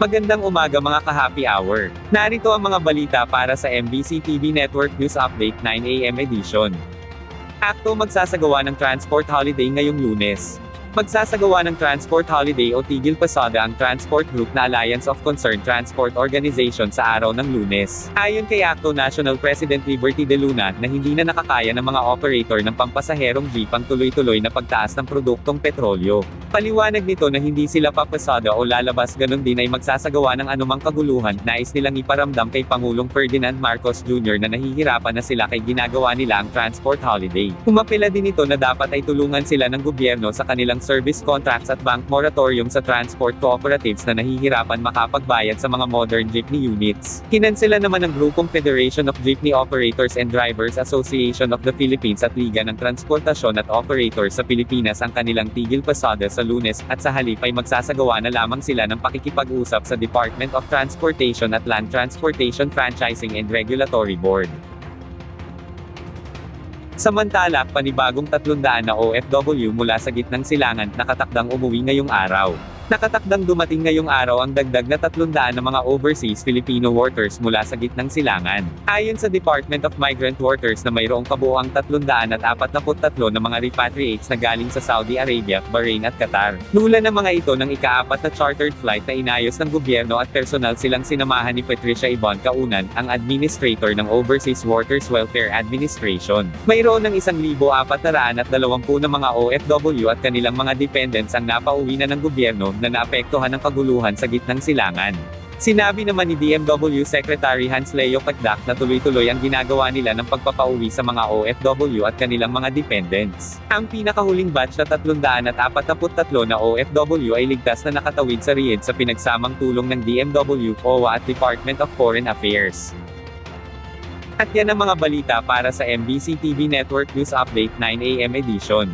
Magandang umaga mga ka-happy hour. Narito ang mga balita para sa MBC TV Network News Update 9 AM edition. Akto magsasagawa ng transport holiday ngayong Lunes. Magsasagawa ng transport holiday o tigil pasada ang transport group na Alliance of Concerned Transport Organization sa araw ng Lunes. Ayon kay Akto National President Liberty De Luna na hindi na nakakaya ng mga operator ng pampasaherong jeep ang tuloy-tuloy na pagtaas ng produktong petrolyo. Paliwanag nito na hindi sila papasada o lalabas, ganon din ay magsasagawa ng anumang kaguluhan. Nais nilang iparamdam kay Pangulong Ferdinand Marcos Jr. na nahihirapan na sila kay ginagawa nila ang transport holiday. Umapela din ito na dapat ay tulungan sila ng gobyerno sa kanilang service contracts at bank moratorium sa transport cooperatives na nahihirapan makapagbayad sa mga modern jeepney units. Kinansela naman ng grupong Federation of Jeepney Operators and Drivers Association of the Philippines at Liga ng Transportasyon at Operators sa Pilipinas ang kanilang tigil pasada sa Lunes, at sa halip ay magsasagawa na lamang sila ng pakikipag-usap sa Department of Transportation at Land Transportation Franchising and Regulatory Board. Samantala, panibagong 300 na OFW mula sa gitnang silangan nakatakdang umuwi ngayong araw. Nakatakdang dumating ngayong araw ang dagdag na 300 na mga overseas Filipino workers mula sa gitnang silangan. Ayon sa Department of Migrant Workers na mayroong kabuuang 343 na mga repatriates na galing sa Saudi Arabia, Bahrain at Qatar. Nula ng mga ito ng ika-4 na chartered flight na inayos ng gobyerno at personal silang sinamahan ni Patricia Ivonne Kaunan, ang Administrator ng Overseas Workers Welfare Administration. Mayroon ng 1,420 na mga OFW at kanilang mga dependents ang napauwi na ng gobyerno na naapektuhan ng kaguluhan sa gitnang silangan. Sinabi naman ni DMW Secretary Hans Leo Pagdak na tuloy-tuloy ang ginagawa nila ng pagpapauwi sa mga OFW at kanilang mga dependents. Ang pinakahuling batch na 343 na OFW ay ligtas na nakatawid sa Riyadh sa pinagsamang tulong ng DMW, OWA at Department of Foreign Affairs. At yan ang mga balita para sa MBC TV Network News Update 9 AM edition.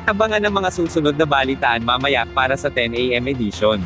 Abangan ang mga susunod na balitaan mamaya para sa 10 AM edition.